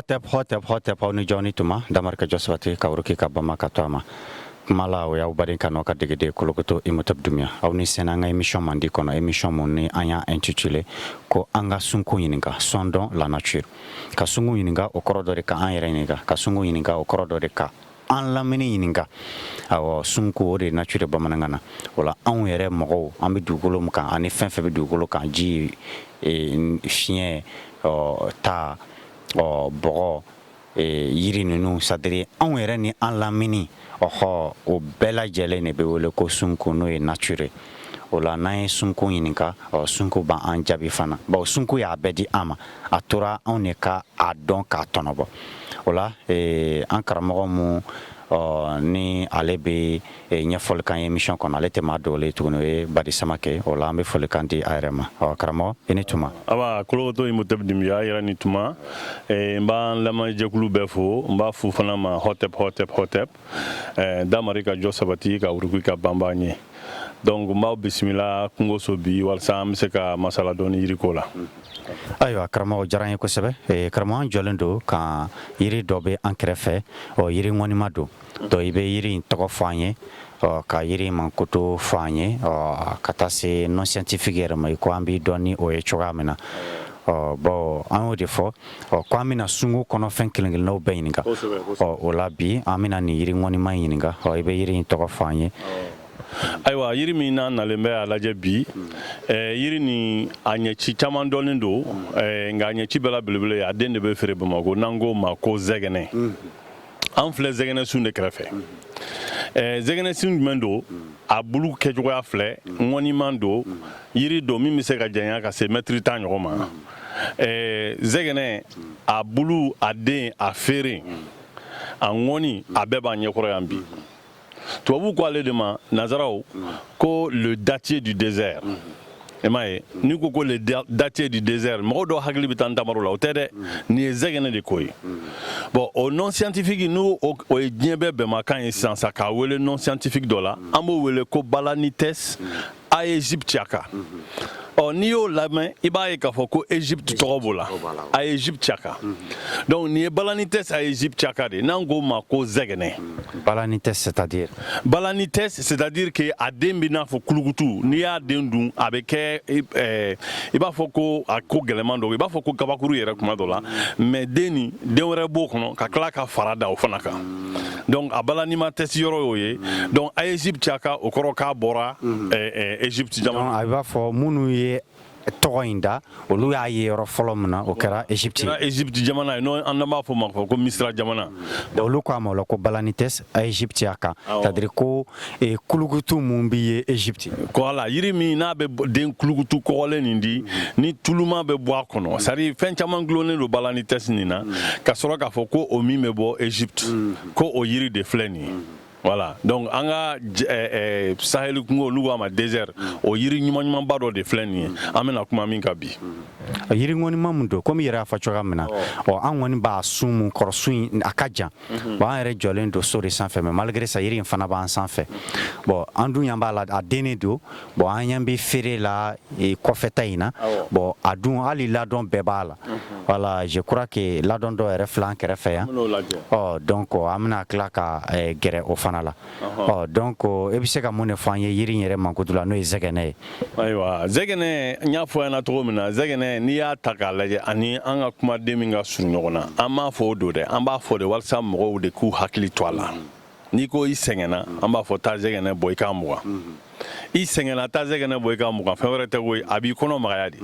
hotep ni joni tuma damar ka joswati ka uruki ka bama ka tama mala o ya ubari ka no ka degede kolokoto imotab dumia aw ni senanga émission mandi kono émission monni anya intitulé ko anga sunku yininga sondon la nature ka sungu yininga o korodore ka an yere yininga ka sungu yininga o korodore ka an lamini yininga awo sunku o de nature bamanangana wala an yere mogo an bi dugolo mukan ani fenfe bi dugolo kan ji chien ta bogo yiri nunu sadiri an yere ni an lamini o bela jele ne be wole ko sunku no e nature ola na sunku yininka sunku ba an jabi fana ba sunku ya bedi ama atura on ne ka adon ka tonobo ola an karamo mu ni ale be nyafol kan émission kon ale te ma dole tuno e badi samake ola ambe fol kan di arema karamo ene tuma aba kolo to imutab dimya yara ni tuma mba lama jekulu befo mba fu fana ma hotep da marika josabati ka uruku ka bambanye donc mba bismillah kungo sobi wal sam se ka masala don yirikola ayo karamo jaranye ko sebe karamo jolendo ka yiri dobe en krefe o yiri ngoni mado do ibe yiri toko fanye ka yiri man koto fanye kata se non scientifique mai ko ambi doni o e chogamena bo an o defo ko amina sungu kono fenkilingil no beyininga o labi amina ni yiri ngoni mayininga ibe yiri toko fanye aywa yiri min na nalembe alaje bi yiri ni anyechi chaman dolindo nga anyechi bela belebele ya den de be fere bamago nango ma ko zegene an fle zegene sunde krefe zegene sun mendo abulu kejo ya fle ngoni mando yiri do mi se ka janya ka se metri tan yoma zegene abulu ade afere angoni abeba nyekoro yambi tu vous quoi de ma Nazarao ko le datier du désert emaye ni ko le datier du désert mo do hagli bitan tamarola o tede ni zegene de koy bon au non scientifique nous o diebe be makan science ka wele non scientifique dola ambo wele ko balanites a Egyptiaka ni yo la main ibaye ka foko Egypte torobola a Egyptiaka donc ni balanites a Egyptiaka de nango mako zegene balanites c'est-à-dire que adembina fo kulugutu ni ya dendun abeke iba foko ako geleman do iba foko kabakuru yere kuma dola mais deni denwere bokono ka kla ka farada o fanaka donc a balanimates yoro yoye donc a Egyptiaka o koroka bora Egypte jamana iba fo munu ye toinda olu ya yero folomna o kera Egypte jamana no andama fo mako ko misra jamana olu ko amolo ko balanites a Egyptiaka c'est-à-dire ko kulugutu mumbi Egypte ko ala yiri mi na be den kulugutu ko lenindi ni tuluma be bo akono sari fenchaman glone do balanites nina ka soro ka fo ko o mi me bo Egypte ko o yiri de fleni. Voilà, donc anga Sahel Kungo luwa ma désert o yiri nyuma bado de fleni amena kuma min kabi yiri ngoni mamundo comme yira fa choga mena o an woni ba sumu korsu akaja ba ere jolendo sori sans fait mais malgré ça yiri fana ba sans fait bon andu nyamba la adene do bon anyambi fere la e kofetaina bon adun ali la don bebala voilà je crois que la don do ere flanc refe donc amna klaka gere o fana la donc e bi se ka mone fanye yiri yere mankudula no zegene aywa zegene nya fo na to mina zegene ni ya takalaje ani anga kuma deminga suru nyogona ama fo do de amba fo de walsa mo de ku hakli toala ni ko isengena amba fo ta zegene boy ka mo isengena ta zegene boy ka mo fa werete go abi kono magayadi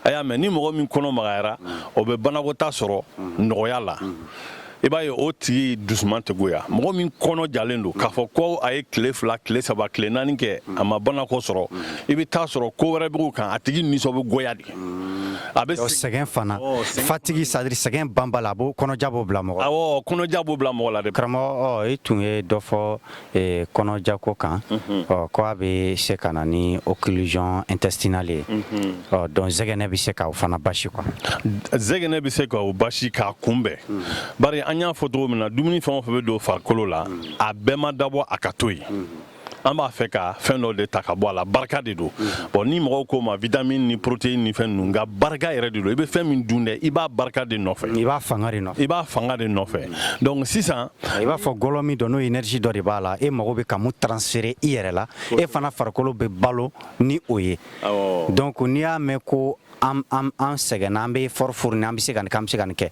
aya me ni mo min kono magayara o be banago ta soro noyala iba yo oti doucement te goya mo min kono jalendo ka fo ko ay clé fla clé saba clé nani ke ama bana ko soro ibi ta soro ko were bi kan atigi ni so be goyadi abe segen fana fatigi sadri segen bambala bo kono jabo bla mo kono jabo bla mo la de kramo etunye dofo kono jako kan ko abe se kanani occlusion intestinale donc zegene bi se ka fana bashi quoi zegene bi se ko bashi ka kumbe bari anya photo mina dumuni famo febe do farkolo la abema dabo akatoyi an b'a fɛ ka fɛn dɔ de ta ka bɔ a la barika de don bon ni mɔgɔw ko ma vitamine ni protéine ni fɛn ninnu nka barika yɛrɛ de don i bɛ fɛn min dun dɛ i b'a barika de nɔfɛ i b'a fanga de nɔfɛ i b'a fanga de nɔfɛ donc sisan i b'a fɔ gɔlɔ min dɔ n'o énergie dɔ de b'a la e mago bɛ ka mun transférer i yɛrɛ la e fana farikolo bɛ balo ni o ye donc n'i y'a mɛn ko an sɛgɛnna an bɛ effort fourni an bɛ se ka nin kɛ an bɛ se ka nin kɛ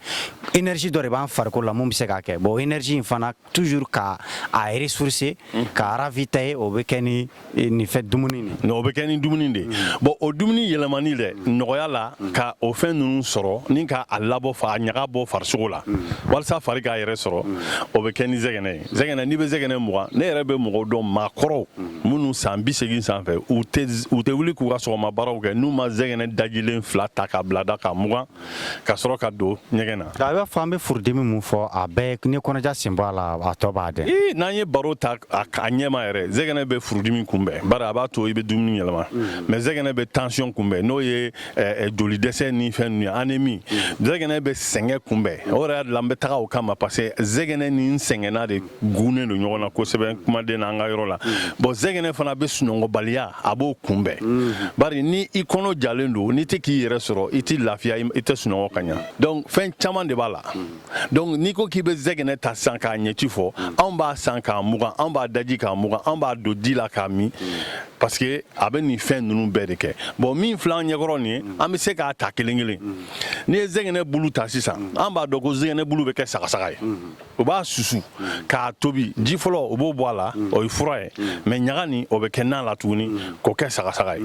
énergie dɔ de b'an farikolo la mun bɛ se k'a kɛ bon énergie in fana toujours ka a ressourcer ka ravitailler o bɛ kɛ ni nin fɛn dumuni nin o bɛ kɛ ni dumuni de bon o dumuni yɛlɛmani dɛ nɔgɔya la ka o fɛn ninnu sɔrɔ ni ka a labɔ a ɲaga bɔ farisogo la walasa fari k'a yɛrɛ sɔrɔ o bɛ kɛ ni zɛgɛnɛ ye zɛgɛnɛ n'i bɛ zɛgɛnɛ mugan ne yɛrɛ bɛ mɔgɔw dɔn maakɔrɔw minnu san 80 sanfɛ u tɛ wuli k'u ka sɔgɔma baaraw kɛ n'u ma zɛgɛnɛ dajilen fila ta ka bila da ka mugan ka sɔrɔ ka don ɲɛgɛn na a b'a fɔ an bɛ furudimi mun fɔ a bɛɛ ni kɔnɔja sen bɔ a la a tɔ b'a dɛ n'an ye baro ta a ɲɛma yɛrɛ zɛgɛnɛ bɛ furudimi kunbɛn bari a b'a to i bɛ dumuni yɛlɛma mais zɛgɛnɛ bɛ tension kunbɛn n'o ye joli dɛsɛ ni fɛn ninnu ye anémie zɛgɛnɛ bɛ sɛgɛn kunbɛn o yɛrɛ la n bɛ taga o kama parce que zɛgɛnɛ ni n sɛgɛnna de gunnen don ɲɔgɔn na kosɛbɛ kumaden n'an ka yɔrɔ la bon zɛgɛnɛ fana bɛ sunɔgɔbaliya a b'o kunbɛn bari ni i kɔnɔ jalen don n'i tɛ k'i yɛrɛ sɔrɔ i tɛ lafiya i tɛ sunɔgɔ ka ɲa donc fɛn caman de b'a la donc n'i ko k'i bɛ zɛgɛnɛ ta sisan k'a ɲɛci fɔ anw b'a san k'a mugan anw b'a daji k'a mugan anw b'a don di la k'a min parce que a bɛ nin fɛn ninnu bɛɛ de kɛ bon min filɛ an ɲɛkɔrɔ nin ye an bɛ se k'a ta kelen kelen n'i ye zɛgɛnɛ bulu ta sisan an b'a dɔn ko zɛgɛnɛ bulu bɛ kɛ sagasaga ye o b'a susu k'a tobi ji fɔlɔ o b'o bɔ a la o ye fura ye mais ɲaga nin o bɛ kɛ nan la tuguni k'o kɛ sagasaga ye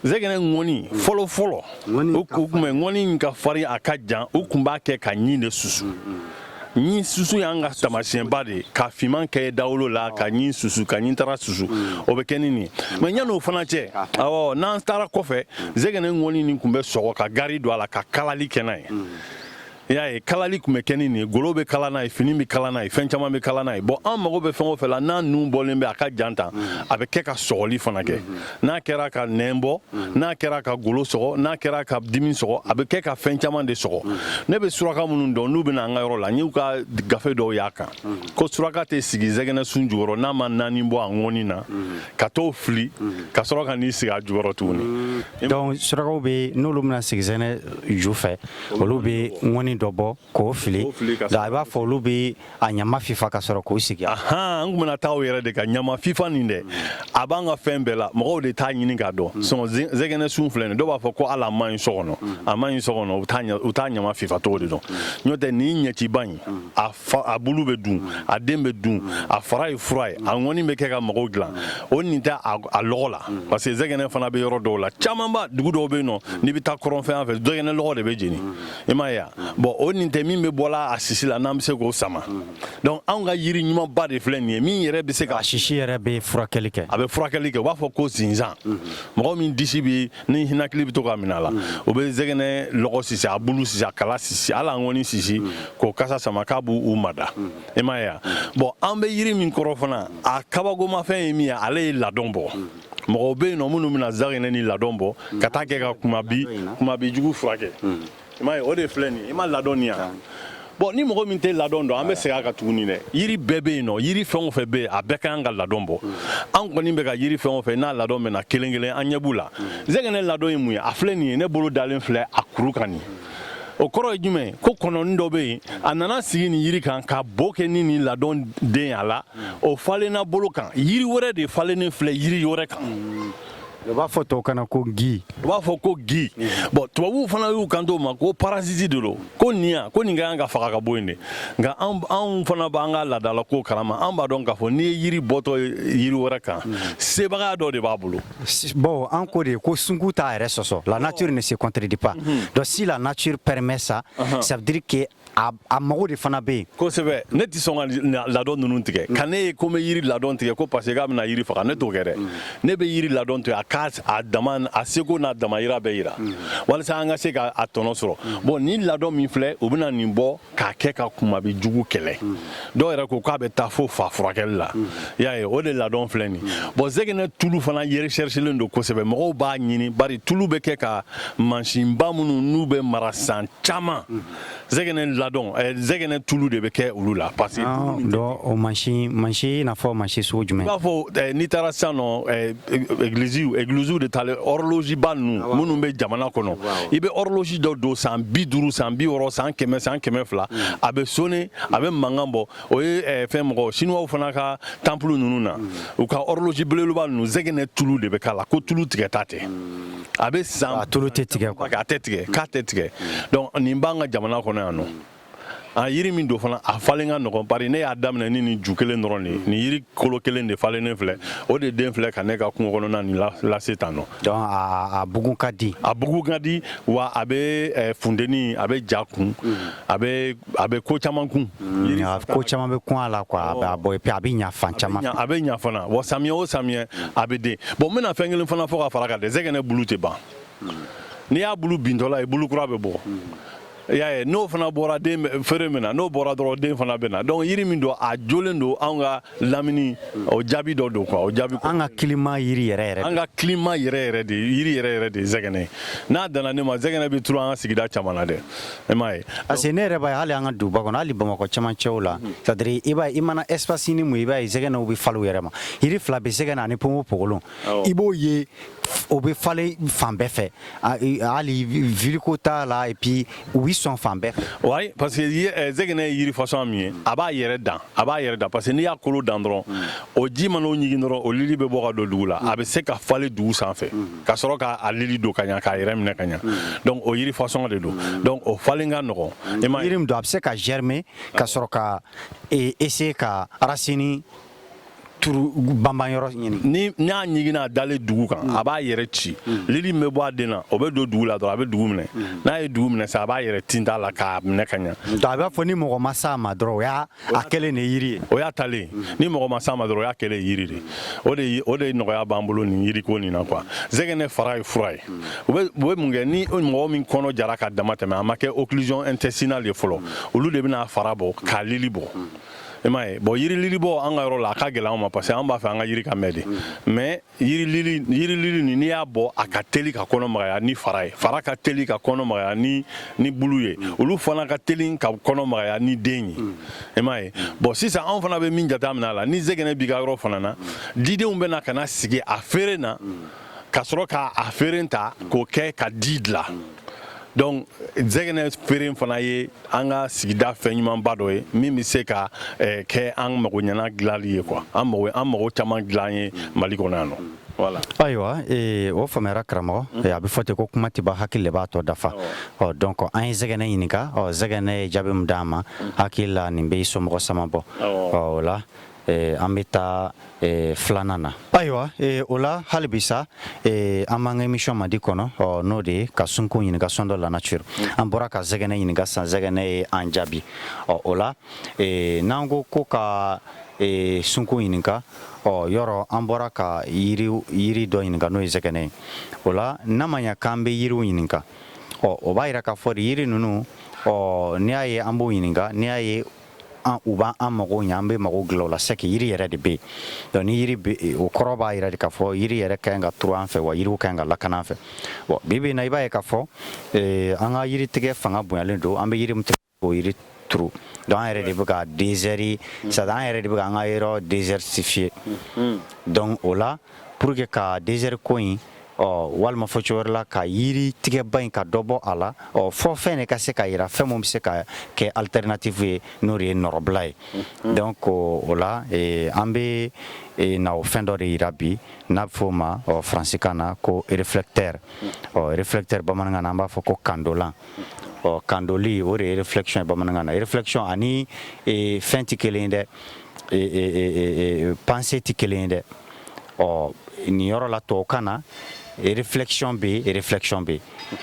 zɛgɛnɛ ŋɔni fɔlɔ fɔlɔ o tun bɛ ŋɔni in ka farin a ka jan u tun b'a kɛ ka ɲi de susu ɲi susu y'an ka taamasiyɛnba de ka fiman kɛ dawolo la ka ɲi susu ka ɲi tara susu o bɛ kɛ ni nin mais yan'o fana cɛ awɔ n'an taara kɔfɛ zɛgɛnɛ ŋɔni nin tun bɛ sɔgɔ ka gari don a la ka kalali kɛ n'a ye i y'a ye kalali tun bɛ kɛ ni nin ye golo bɛ kala n'a ye fini bɛ kala n'a ye fɛn caman bɛ kala n'a ye bon an mago bɛ fɛn o fɛn la n'a nun bɔlen bɛ a ka jan tan a bɛ kɛ ka sɔgɔli fana kɛ n'a kɛra ka nɛn bɔ n'a kɛra ka golo sɔgɔ n'a kɛra ka dimi sɔgɔ a bɛ kɛ ka fɛn caman de sɔgɔ ne bɛ suraka minnu dɔn n'u bɛ na an ka yɔrɔ la n y'u ka gafe dɔw y'a kan ko suraka tɛ sigi zɛgɛnɛ sun jukɔrɔ n'a ma naani bɔ a ŋɔni na ka t'o fili ka sɔrɔ ka n'i sigi a jukɔrɔ tuguni donc surakaw bɛ n'olu bɛna sigi zɛgɛnɛ ju fɛ olu bɛ ŋɔni dɔ bɔ k'o fili a b'a fɔ olu bɛ a ɲama fifa ka sɔrɔ k'o sigi an tun bɛna taa o yɛrɛ de ka ɲama fifa nin dɛ a b'an ka fɛn bɛɛ la mɔgɔw de t'a ɲini k'a dɔn zɛgɛnɛ sun filɛ nin dɔw b'a fɔ ko hali a ma ɲi so kɔnɔ a ma ɲi so kɔnɔ u t'a ɲama fifa cogo de dɔn n'o tɛ nin ɲɛciba in a bulu bɛ dun a den bɛ dun a fara ye fura ye a ŋɔni bɛ kɛ ka mɔgɔw dilan o nin tɛ a lɔgɔ la parce que zɛgɛnɛ fana bɛ yɔrɔ dɔw la camanba dugu dɔw bɛ yen nɔ n'i bɛ taa kɔrɔnfɛn fɛ zɛgɛnɛ lɔgɔ de bɛ jeni i m'a ye bon o nin tɛ min bɛ bɔla a sisi la n'an bɛ se k'o sama donc anw ka yiri ɲumanba de filɛ nin ye min yɛrɛ bɛ se ka sisi yɛrɛ bɛ furakɛli kɛ a bɛ furakɛli kɛ u b'a fɔ ko zinzan mɔgɔ min disi bɛ ni hinakili bɛ to ka minɛ a la o bɛ zɛgɛnɛ lɔgɔ sisi a bulu sisi a kala sisi hali a ŋɔni sisi k'o kasa sama k'a b'u mada i m'a ye bon an bɛ yiri min kɔrɔ fana a kabagomafɛn ye min ye ale ye ladɔn bɔ mɔgɔw bɛ yen nɔ minnu bɛna zɛgɛnɛ ni ladɔn bɔ ka taa kɛ ka kumabi jugu furakɛ i m'a ye o de filɛ nin ye i ma ladɔn nin yan bon ni mɔgɔ min tɛ ladɔn dɔn an bɛ segin a kan tuguni dɛ yiri bɛɛ bɛ yen nɔ yiri fɛn o fɛn bɛ yen a bɛɛ ka kan ka ladɔn bɔ an kɔni bɛ ka yiri fɛn o fɛn n'a ladɔn bɛ na kelen kelen an ɲɛ b'u la zɛgɛnɛ ladɔn ye mun ye a filɛ nin ye ne bolo dalen filɛ a kuru kan nin o kɔrɔ ye jumɛn ko kɔnɔnin dɔ bɛ yen a nana sigi nin yiri kan ka bo kɛ ni nin ladɔn den a la o falenna bolo kan yiri wɛrɛ de falennen filɛ yiri wɛrɛ kan u b'a fɔ tɔw kana ko gi u b'a fɔ ko gi bon tubabuw fana y'u kanto ma ko parasiti de don ko nin yan ko nin ka kan ka faga ka bɔ yen de nka anw fana b'an ka laadala ko kalama an b'a dɔn k'a fɔ n'i ye yiri bɔtɔ yiri wɛrɛ kan sebaga dɔ de b'a bolo bon an ko de ko sungu t'a yɛrɛ sɔsɔ la nature ne se contredit pas donc si la nature permet ça ça veut dire que a mago de fana bɛ yen kosɛbɛ ne tɛ sɔn ka ladɔn ninnu tigɛ ka ne ye ko n bɛ yiri ladɔn tigɛ ko parce que k'a bɛna yiri faga ne t'o kɛ dɛ ne bɛ yiri ladɔn tigɛ a dama a seko n'a dama yira bɛɛ yira walasa an ka se ka a tɔnɔ sɔrɔ bon ni ladon min filɛ u bɛna nin bɔ k'a kɛ ka kumabi jugu kɛlɛ dɔw yɛrɛ ko k'a bɛ taa fo fa furakɛli la y'a ye o de ladon filɛ nin bon zɛgɛnɛ tulu fana recherchelen don kosɛbɛ mɔgɔw b'a ɲini bari tulu bɛ kɛ ka mansinba minnu n'u bɛ mara san caman zɛgɛnɛ ladon zɛgɛnɛ tulu de bɛ kɛ olu la parce que o mansin n'a fɔ mansin sugu jumɛn i b'a fɔ n'i taara sisan nɔ église de taalen horloge ba ninnu minnu bɛ jamana kɔnɔ i bɛ horloge dɔ don san 50 san 60 san 100 san 200 a bɛ sonné a bɛ mankan bɔ o ye fɛn mɔgɔ chinois fana ka temple ninnu na u ka horloge belebeleba ninnu zɛgɛnɛ tulu de bɛ k'a la ko tulu tigɛta tɛ a bɛ san tulu tɛ tigɛ quoi a tɛ tigɛ k'a tɛ tigɛ donc nin b'an ka jamana kɔnɔ yan nɔ a yiri min don fana a falen ka nɔgɔn bari ne y'a daminɛ ni nin ju kelen dɔrɔn de nin yiri kolo kelen de falennen filɛ o de den filɛ ka ne ka kungo kɔnɔna nin lase tan nɔ donc a bugun ka di wa a bɛ funteni a bɛ ja kun a bɛ ko caman kun ko caman bɛ kun a la quoi a bɛ ɲa fan caman a bɛ ɲa fana wa samiyɛ o samiyɛ a bɛ den bon n bɛna fɛn kelen fana fɔ ka fara kan dɛ zɛgɛnɛ bulu tɛ ban n'i y'a bulu bintɔla ye bulu kura bɛ bɔ y'a ye n'o fana bɔra den feere min na n'o bɔra dɔrɔn den fana bɛ na donc yiri min don a jolen don anw ka lamini o jaabi dɔ don quoi o jaabi an ka climat yiri yɛrɛ an ka climat yɛrɛ de yiri yɛrɛ de zɛgɛnɛ n'a danna ne ma zɛgɛnɛ bɛ turu an ka sigida caman na dɛ e m'a ye parce que ne yɛrɛ b'a ye hali an ka duguba kɔnɔ hali bamakɔ camancɛw la c'est à dire i b'a ye i mana espace ni mun i b'a ye zɛgɛnɛw bɛ falen u yɛrɛ ma yiri fila bɛ zɛgɛnɛ ani ponponpogolon i b'o ye o bɛ falen fan bɛɛ fɛ hali ville ko t'a la et puis u bɛ sɔn fan bɛɛ fɛ oui parce que zɛgɛnɛ ye yiri façon min ye a b'a yɛrɛ dan parce que n'i y'a kolo dan dɔrɔn o ji mana o ɲigin dɔrɔn o lili bɛ bɔ ka don dugu la a bɛ se ka falen dugu sanfɛ ka sɔrɔ k'a lili don ka ɲa k'a yɛrɛ minɛ ka ɲa donc o yiri façon de don donc o falen ka nɔgɔn yiri min don a bɛ se ka germer ka sɔrɔ ka essayer ka racine turu banban yɔrɔ ɲini ni n'a ɲiginna a dalen dugu kan a b'a yɛrɛ ci lili min bɛ bɔ a den na o bɛ don dugu la dɔrɔn a bɛ dugu minɛ n'a ye dugu minɛ sa a b'a yɛrɛ tinta la k'a minɛ ka ɲa donc a b'a fɔ ni mɔgɔ ma s'a ma dɔrɔn o y'a kɛlen de yiri ye o y'a talen ni mɔgɔ ma s'a ma dɔrɔn o y'a kɛlen yiri de o de nɔgɔya b'an bolo nin yiriko nin na quoi zɛgɛnɛ fara ye fura ye u bɛ mun kɛ ni mɔgɔ min kɔnɔ jara ka dama tɛmɛ a ma kɛ occlusion intestinale ye fɔlɔ olu de bɛna fara bɔ k'a lili bɔ i m'a ye bon yiri lili bɔ an ka yɔrɔ la a ka gɛlɛn an ma parce que an b'a fɛ an ka yiri ka mɛn de mais yiri lili nin n'i y'a bɔ a ka teli ka kɔnɔ magaya ni fara ye fara ka teli ka kɔnɔ magaya ni bulu ye olu fana ka teli ka kɔnɔ magaya ni den ye i m'a ye bon sisan anw fana bɛ min jateminɛ a la ni zɛgɛnɛ b'i ka yɔrɔ fana na didenw bɛ na ka na sigi a feere na ka sɔrɔ k'a feere ta k'o kɛ ka di dilan donc zɛgɛnɛ feere fana ye an ka sigida fɛn ɲumanba dɔ ye min bɛ se ka kɛ an mago ɲɛna dilanli ye quoi an mago caman dilan ye mali kɔnɔ yan nɔ voilà ayiwa o faamuyara karamɔgɔ a bɛ fɔ ten ko kuma tɛ ban hakili de b'a tɔ dafa donc an ye zɛgɛnɛ ɲininka zɛgɛnɛ ye jaabi min d'an ma hakili la nin bɛ somɔgɔ sama bɔ o la an bɛ taa filanan na ayiwa o la hali bi sa an b'an ka émission mandi kɔnɔ n'o de ye ka sunko ɲininka son de la nature an bɔra ka zɛgɛnɛ ɲininka sisan zɛgɛnɛ ye an jaabi o la n'an ko ka sunko ɲininka yɔrɔ an bɔra ka yiri dɔ ɲininka n'o ye zɛgɛnɛ ye o la n'a ma ɲa k'an bɛ yiriw ɲininka o b'a yira k'a fɔ de yiri ninnu n'i y'a ye an b'o ɲininka n'i y'a ye u b'an mago ɲa an bɛ mago dilan o la c'est que yiri yɛrɛ de bɛ yen donc ni yiri bɛ o kɔrɔ b'a yira de k'a fɔ yiri yɛrɛ ka ɲi ka turu an fɛ wa yiriw ka ɲi ka lakana an fɛ bon bi in na i b'a ye k'a fɔ an ka yiritigɛ fanga bonyalen don an bɛ yiri min tigɛ k'o yiri turu donc an yɛrɛ de bɛ ka désert c'est à dire an yɛrɛ de bɛ ka an ka yɔrɔ désertifier donc o la pour que ka désert ko in walima fɔ cogo wɛrɛ la ka yiri tigɛba in ka dɔ bɔ a la fɔ fɛn de ka se ka yira fɛn min bɛ se ka kɛ alternative ye n'o de ye nɔrɔbila ye donc o la an bɛ na o fɛn dɔ de yira bi n'a bɛ fɔ o ma faransikan na ko réflecteur réflecteur bamanankan na an b'a fɔ ko kandolan kandoli o de ye réflexion ye bamanankan na réflexion ani fɛn tɛ kelen ye dɛ pensée tɛ kelen ye dɛ nin yɔrɔ la tubabukan na et réflexion B et réflexion B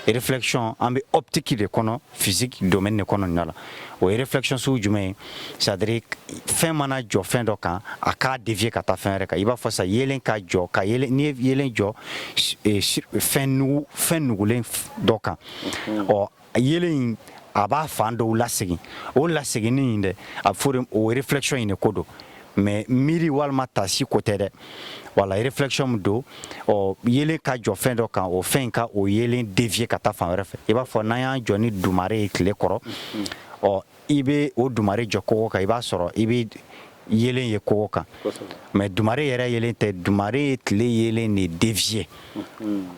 et réflexion en optique de kono physique domaine de kono nala o réflexion sur jumé c'est-à-dire fin mana jo fin do kan aka dévier ka ta fin reka iba fosa yelen ka jo ka yelen ni yelen jo et fin nou len do kan o yelen aba fando la segin o la segin ni de a forum o réflexion ine kodo mais miri walma tasi côté de voilà réflexion do o yele ka jo fin do kan o fin ka o yele dévier ka ta fan ref e ba fo na ya joni dumare clé koro o ibe o dumare jo ko ka iba soro ibe yele ye ko kan mais dumare yere yele te dumare clé yele ne dévier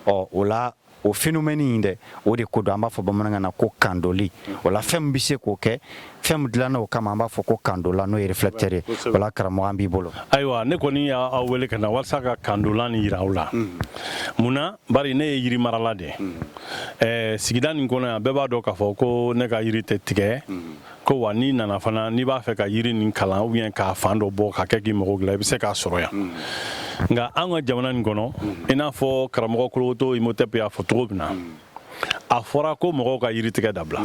o la o phénomène inde o de ko do amba fo bamananga na ko kandoli o la fem bise ko ke fem dilana o kama amba fo ko kandola no reflecteur wala karamo ambi bolo aywa ne koni ya awele kana walsa ka kandola ni yirawla muna bari ne yiri marala de sigidan ko na beba do ka fo ko ne ka yiri te tige ko wani nana fana ni ba fe ka yiri nin kala ou bien ka fando bo ka ke gi mo gla bi se ka soro ya nga an ka jamana nin kono ina fo karamɔgɔ koloto imotep ya fo togo bina a fɔra ko mɔgɔw ka yiri tigɛ dabila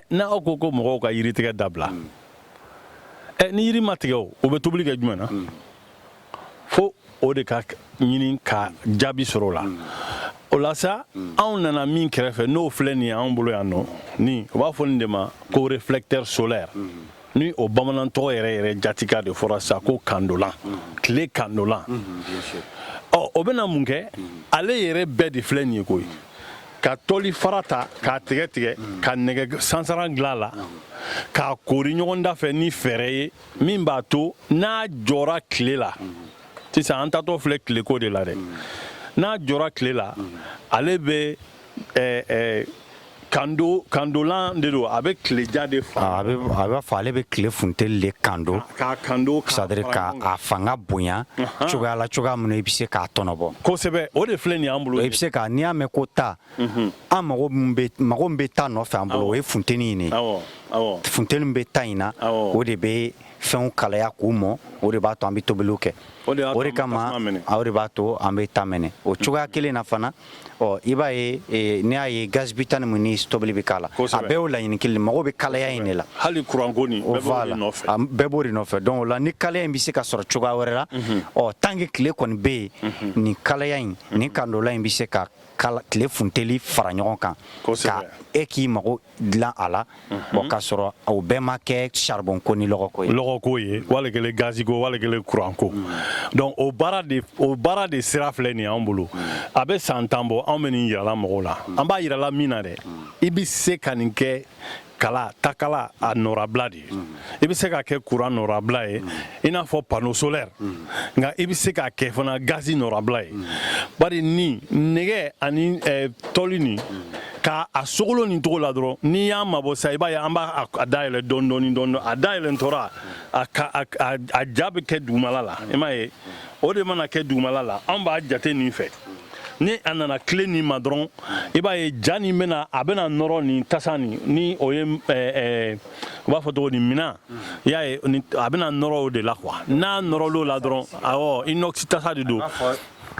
na aw ko mɔgɔw ka yiri tigɛ dabila ni yiri ma tigɛ o bɛ tobili kɛ jumɛn na fo o de ka ɲini ka jaabi sɔrɔ o la o la sa anw nana min kɛrɛfɛ n'o filɛ nin ye anw bolo yan nɔ ni o b'a fɔ nin de ma ko réflecteur solaire ni o bamanan tɔgɔ yɛrɛ jatika de fɔra sa ko kandolan tile kandolan o bɛna mun kɛ ale yɛrɛ bɛɛ de filɛ nin ye koyi ka tɔli fara ta k'a tigɛ tigɛ ka nɛgɛ sansaran dilan a la k'a koori ɲɔgɔn da fɛ ni fɛɛrɛ ye min b'a to n'a jɔra tile la sisan an tatɔ filɛ tileko de la dɛ n'a jɔra tile la ale bɛ kandolan de do a bɛ tileja de fa a bɛ fɔ ale bɛ tile funteni de kando k'a kando c'est-à-dire ka a fanga bonya cogoya la cogoya min i bɛ se k'a tɔnɔbɔ kosɛbɛ o de filɛ nin y'an bolo i bɛ se ka n'i y'a mɛn ko ta an mago min bɛ ta nɔfɛ an bolo o ye funteni in de funteni min bɛ ta in na o de bɛ fɛnw kalaya k'u mɔ o de b'a to an bɛ tobiliw kɛ o de kama o de b'a to an bɛ ta minɛ o cogoya kelen na fana i b'a ye n'i y'a ye gaz butane min ni tobili bɛ k'a la a bɛɛ y'o laɲini kelen mago bɛ kalaya in de la hali kuranko nin bɛɛ b'o de nɔfɛ donc o la ni kalaya in bɛ se ka sɔrɔ cogoya wɛrɛ la tant que tile kɔni bɛ yen nin kalaya in nin kandola in bɛ se ka tile funteli fara ɲɔgɔn kan ka e k'i mago dilan a la k'a sɔrɔ o bɛɛ ma kɛ charbon ko ni lɔgɔko ye wali kɛlen gazi ko wali kɛlen kuranko donc o baara de sira filɛ nin y'an bolo a bɛ san 10 bɔ anw bɛ nin yirala mɔgɔw la an b'a yirala min na dɛ i bɛ se ka nin kɛ takala a nɔrabila de ye i bɛ se ka kɛ courant nɔrabila ye i n'a fɔ panneau solaire nka i bɛ se ka kɛ fana gazi nɔrabila ye bari ni nɛgɛ ani tɔli nin ka a sogolo nin togo la dɔrɔn n'i y'a mabɔ sa i b'a ye an b'a dayɛlɛ dɔɔni a dayɛlɛ tora a ja bɛ kɛ dugumala la i m'a ye o de mana kɛ dugumala la an b'a jate nin fɛ ni a nana tile nin ma dɔrɔn i b'a ye ja nin a bɛna nɔrɔ nin tasa nin ni o ye u b'a fɔ cogo di minan i y'a ye a bɛna nɔrɔ o de la quoi n'a nɔrɔl'o la dɔrɔn awɔ inox tasa de don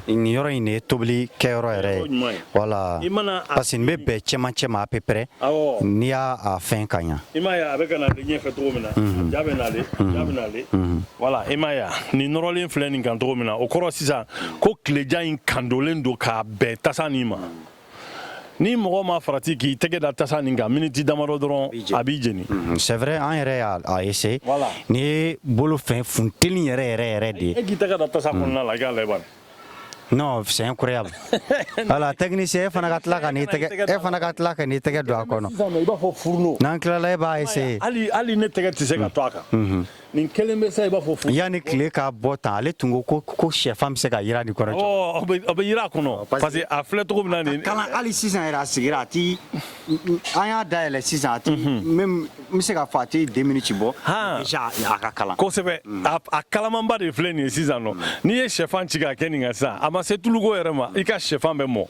nin yɔrɔ in de ye tobili kɛyɔrɔ yɛrɛ ye voilà parce que nin bɛ bɛn cɛmancɛ ma à peu près n'i y'a fɛn ka ɲa i m'a ye a bɛ ka nale ɲɛfɛ cogo min na ja bɛ nale voilà i m'a ye nin nɔrɔlen filɛ nin kan cogo min na o kɔrɔ sisan ko tileja in kandolen don k'a bɛn tasa nin ma ni mɔgɔ ma farati k'i tɛgɛ da tasa nin kan miniti damadɔ dɔrɔn a b'i jeni c'est vrai an yɛrɛ y'a essayer n'i ye bolo fɛn funteni yɛrɛ de ye e k'i tɛgɛ da tasa kɔnɔna la i k'a lajɛ bani non, c'est incroyable. Voilà, technicien, fana ka tila ka n'i tɛgɛ don a kɔnɔ. N'an tilala e b'a essayer. Hali ne tɛgɛ tɛ se ka to a kan. Nin kelen bɛ se i b'a fɔ furu. Yani tile k'a bɔ tan, ale tun ko sɛfan bɛ se ka yira nin kɔrɔ. O bɛ yira a kɔnɔ parce que a filɛ cogo min na nin. Hali sisan yɛrɛ a sigira a ti an y'a dayɛlɛ sisan a ti même n bɛ se k'a fɔ a ti 2 minutes bɔ. Déjà a ka kalan. Kosɛbɛ a kalamanba de filɛ nin ye sisan nɔ n'i ye sɛfan ci k'a kɛ nin kan sisan a ma se tuluko yɛrɛ ma i ka sɛfan bɛ mɔ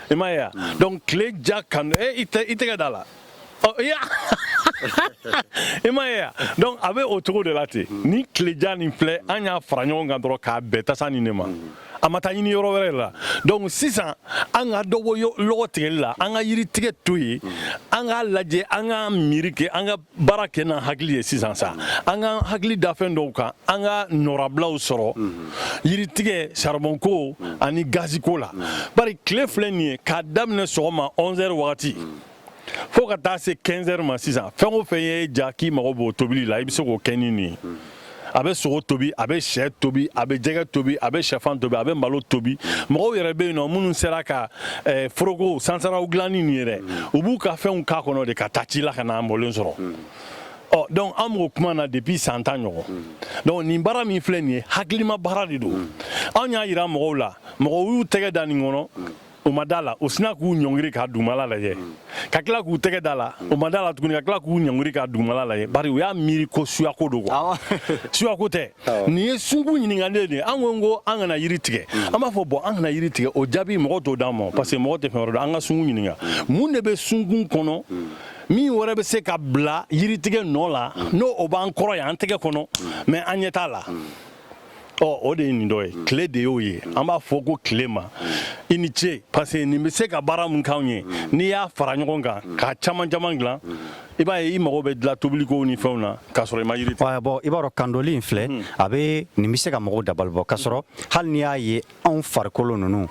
i m'a ye wa donc tile ja kan i tɛgɛ da la. i m'a ye donc a bɛ o cogo de la ten ni tileja nin filɛ an y'a fara ɲɔgɔn kan dɔrɔn k'a bɛɛ tasa nin de ma a ma taa ɲini yɔrɔ wɛrɛ la donc sisan an ka dɔ bɔ lɔgɔ tigɛli la an ka yiri tigɛ to yen an k'a lajɛ an ka miiri kɛ an ka baara kɛ n'an hakili ye sisan sa an ka hakili da fɛn dɔw kan an ka nɔrabilaw sɔrɔ yiri tigɛ charbon ko ani gazi ko la bari tile filɛ nin ye k'a daminɛ sɔgɔma 11h wagati fo ka taa se 15h ma sisan fɛn o fɛn ye ja k'i mago b'o tobili la i bɛ se k'o kɛ ni nin ye a bɛ sogo tobi a bɛ sɛ tobi a bɛ jɛgɛ tobi a bɛ sɛfan tobi a bɛ malo tobi mɔgɔw yɛrɛ bɛ yen nɔ minnu sera ka foroko sansaraw dilanni nin ye dɛ u b'u ka fɛnw k'a kɔnɔ de ka taa ci la ka na mɔlen sɔrɔ donc an m'o kuma na depuis 100 ans ɲɔgɔn donc nin baara min filɛ nin ye hakilima baara de don anw y'a yira mɔgɔw la mɔgɔw y'u tɛgɛ da nin kɔnɔ o ma da la o sina k'u ɲɔngiri k'a dugumala lajɛ ka tila k'u tɛgɛ da la o ma da la tuguni ka tila k'u ɲɔngiri k'a dugumala lajɛ bari u y'a miiri ko suyako don quoi suyako tɛ nin ye sungun ɲininkali de ye an ko an kana yiri tigɛ an b'a fɔ bon an kana yiri tigɛ o jaabi mɔgɔ t'o d'an ma parce que mɔgɔ tɛ fɛn wɛrɛ dɔn an ka sungun ɲininka mun de bɛ sungun kɔnɔ min wɛrɛ bɛ se ka bila yiritigɛ nɔ la n'o o b'an kɔrɔ yan an tɛgɛ kɔnɔ mais an ɲɛ t'a la o de ye nin dɔ ye tile de y'o ye an b'a fɔ ko tile ma i ni ce parce que nin bɛ se ka baara mun k'anw ye n'i y'a fara ɲɔgɔn kan k'a caman caman dilan i b'a ye i mago bɛ dilan tobiliko ni fɛnw na k'a sɔrɔ i ma yiri tigɛ. bon i b'a dɔn kandoli in filɛ a bɛ nin bɛ se ka mɔgɔw dabali bɔ k'a sɔrɔ hali n'i y'a ye anw farikolo ninnu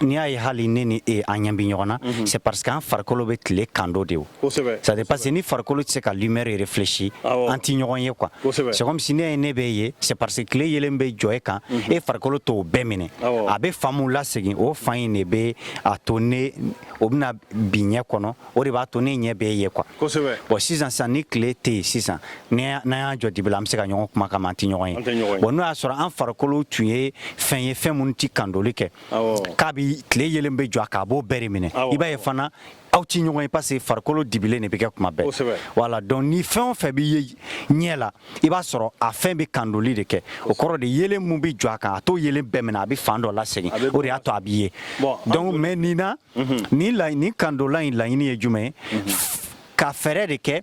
n'i y'a ye hali ne ni e an ɲɛ bɛ ɲɔgɔn na c'est parce que an farikolo bɛ tile kando de o c'est à dire parce que ni farikolo tɛ se ka lumière réfléchir an tɛ ɲɔgɔn ye quoi c'est comme si ne ye ne bɛ ye c'est parce que tile yelen bɛ jɔ e kan e farikolo t'o bɛɛ minɛ a bɛ fan mun lasegin o fan in de bɛ a to ne o bɛna bi ɲɛ kɔnɔ o de b'a to ne ɲɛ bɛ ye quoi bon sisan sisan ni tile tɛ yen sisan n'an y'a jɔ dibi la an bɛ se ka ɲɔgɔn kuma kama an tɛ ɲɔgɔn ye bon n'o y'a sɔrɔ an farikolo tun ye fɛn ye fɛn minnu tɛ kandoli kɛ k'a bɛ tile yelen bɛ jɔ a kan a b'o bɛɛ de minɛ i b'a ye fana aw ti ɲɔgɔn ye parce que farikolo dibilen de bɛ kɛ kuma bɛɛ voilà donc ni fɛn o fɛn bɛ ye ɲɛ la i b'a sɔrɔ a fɛn bɛ kandoli de kɛ o kɔrɔ de yelen mun bɛ jɔ a kan a t'o yelen bɛɛ minɛ a bɛ fan dɔ lasegin o de y'a to a b'i ye donc mais nin na nin kandola in laɲini ye jumɛn ye ka fɛɛrɛ de kɛ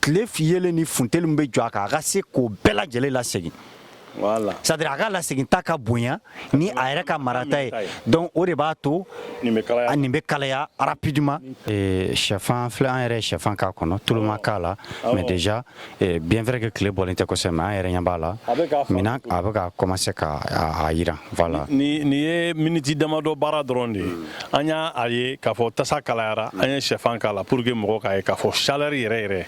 tile yelen ni funteni min bɛ jɔ a kan a ka se k'o bɛɛ lajɛlen lasegin voilà c'est-à-dire a ka lasegin ta ka bonya ni a yɛrɛ ka marata ye donc o de b'a to nin bɛ kalaya rapidement sɛfan filɛ an yɛrɛ ye sɛfan k'a kɔnɔ tulu ma k'a la mais déjà bien vrai que tile bɔlen tɛ kosɛbɛ mais an yɛrɛ ɲɛ b'a la maintenant a bɛ ka commencer ka a yiran voilà nin ye miniti damadɔ baara dɔrɔn de ye an y'a ye k'a fɔ tasa kalayara an ye sɛfan k'a la pour que mɔgɔw k'a ye k'a fɔ chaleur yɛrɛ yɛrɛ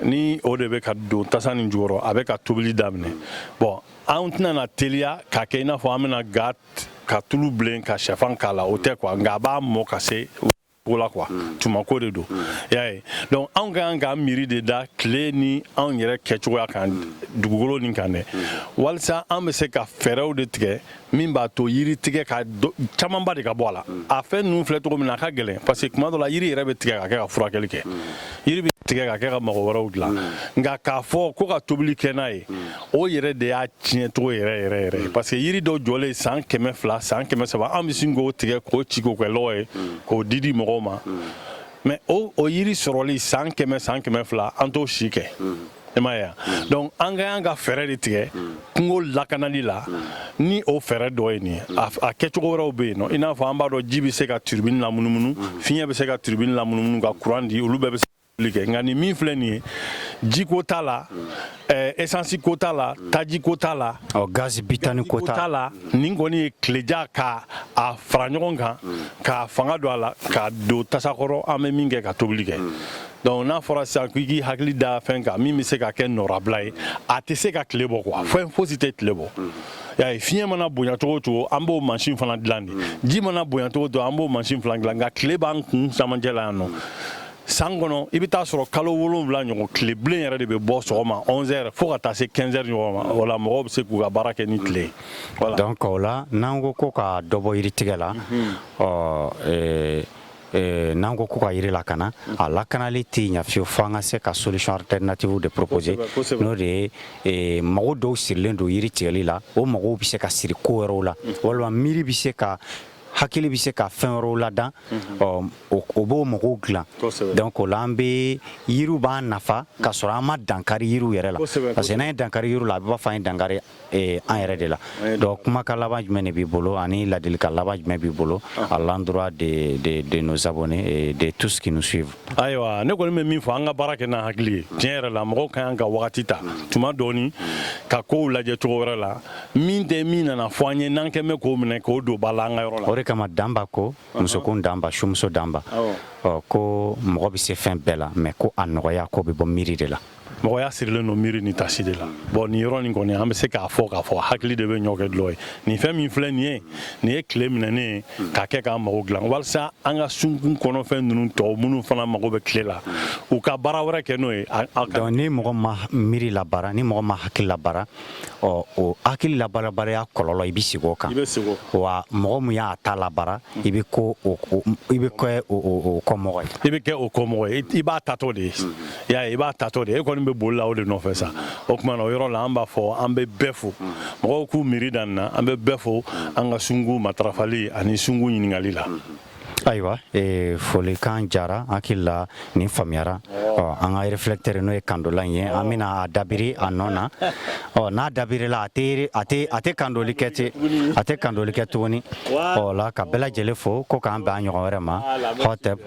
ni o de bɛ ka don tasa nin jukɔrɔ a bɛ ka tobili daminɛ bon an tɛna na teliya k'a kɛ i n'a fɔ an bɛna ga ka tulu bilen ka sɛfan k'a la o tɛ quoi nka a b'a mɔ ka se o la quoi tumako de don y'a ye donc anw ka kan ka miiri de da tile ni anw yɛrɛ kɛcogoya kan dugukolo nin kan dɛ walasa an bɛ se ka fɛɛrɛw de tigɛ min b'a to yiri tigɛ ka camanba de ka bɔ a la a fɛn ninnu filɛ cogo min na a ka gɛlɛn parce que tuma dɔ la yiri yɛrɛ bɛ tigɛ ka kɛ ka furakɛli kɛ yiri bɛ tigɛ ka kɛ ka mago wɛrɛw dilan nka k'a fɔ ko ka tobili kɛ n'a ye o yɛrɛ de y'a tiɲɛ cogo yɛrɛ yɛrɛ parce que yiri dɔw jɔlen san 200 san 300 an bɛ sin k'o tigɛ k'o ci k'o kɛ lɔgɔ ye k'o di mɔgɔw ma mais o yiri sɔrɔli san 100 san 200 an t'o si kɛ i m'a ye donc an ka fɛɛrɛ de tigɛ kungo lakanali la ni o fɛɛrɛ dɔ ye nin ye a kɛcogo wɛrɛw bɛ yen nɔ i n'a fɔ an b'a dɔn ji bɛ se ka turbine lamunumunu fiɲɛ bɛ se ka turbine lamunumunu ka courant di olu bɛɛ bɛ se kɛ nka nin min filɛ nin ye jiko t'a la essence ko t'a la taji ko t'a la gaz bitani ko t'a la nin kɔni ye tileja ka a fara ɲɔgɔn kan ka fanga don a la ka don tasa kɔrɔ an bɛ min kɛ ka tobili kɛ donc n'a fɔra sisan k'i k'i hakili da fɛn kan min bɛ se ka kɛ nɔrabila ye a tɛ se ka tile bɔ quoi fɛn fosi tɛ tile bɔ y'a ye fiɲɛ mana bonya cogo o cogo an b'o mansin fana dilan de ji mana bonya cogo o cogo an b'o mansin fana dilan nka tile b'an kun camancɛ la yan nɔ san kɔnɔ i bɛ taa sɔrɔ kalo 7 ɲɔgɔn tile bilen yɛrɛ de bɛ bɔ sɔgɔma 11h fo ka taa se 15h ɲɔgɔn ma o la mɔgɔw bɛ se k'u ka baara kɛ ni tile ye voilà donc o la n'an ko ka dɔ bɔ yiritigɛ la n'an ko ka yiri lakana a lakanali tɛ ɲɛ fiyewu fo an ka se ka solution alternative de proposer n'o de ye mɔgɔ dɔw sirilen don yiri tigɛli la o mɔgɔw bɛ se ka siri ko wɛrɛw la walima miiri bɛ se ka hakili bɛ se ka fɛn wɛrɛw ladan o b'o mɔgɔw dilan donc o la an bɛ yiriw b'an nafa ka sɔrɔ an ma dankari yiriw yɛrɛ la parce que n'an ye dankari yiriw la a bɛ b'a fɔ an ye dankari an yɛrɛ de la donc kumakan laban jumɛn de b'i bolo ani ladilikan laban jumɛn b'i bolo à l'endroit de nos abonnés et de tous qui nous suivent. Ayiwa ne kɔni bɛ min fɔ an ka baara kɛ n'an hakili ye tiɲɛ yɛrɛ la mɔgɔw ka kan ka wagati ta tuma dɔɔni ka kow lajɛ cogo wɛrɛ la min tɛ min nana fɔ an ye n'an kɛ mɛ k'o minɛ k'o don ba la an ka yɔrɔ la. O de kama danba ko musokun danba sumuso danba ko mɔgɔ bɛ se fɛn bɛɛ la mais ko a nɔgɔya ko bɛ bɔ miiri de la. Mɔgɔya sirilen don miiri ni tasi de la bon nin yɔrɔ nin kɔni an bɛ se k'a fɔ hakili de bɛ ɲɔ kɛ dulɔ ye nin fɛn min filɛ nin ye tile minɛnen ye k'a kɛ k'an mago dilan walasa an ka sunkun kɔnɔfɛn ninnu tɔw minnu fana mago bɛ tile la u ka baara wɛrɛ kɛ n'o ye. donc ni mɔgɔ ma miiri labaara ni mɔgɔ ma hakili labaara o hakili labaarabaliya kɔlɔlɔ i bɛ sigi o kan wa mɔgɔ min y'a ta labaara i bɛ kɛ o kɔmɔgɔ ye. I bɛ kɛ o kɔmɔgɔ ye i b'a tatɔ de ye y'a ye i b'a tatɔ de ye e kɔni bɛ boli la o de nɔfɛ sa o tuma na o yɔrɔ la an b'a fɔ an bɛ bɛɛ fo mɔgɔw k'u miiri dan na an bɛ bɛɛ fo an ka sungu matarafali ani sungu ɲininkali la. Ayiwa folikan jara hakili la nin faamuyara an ka réflecteur n'o ye kandola ye an bɛna a dabiri a nɔ na n'a dabirila a tɛ kandoli kɛ tuguni o la ka bɛɛ lajɛlen fo ko k'an bɛn a ɲɔgɔn wɛrɛ ma hɔtɛp.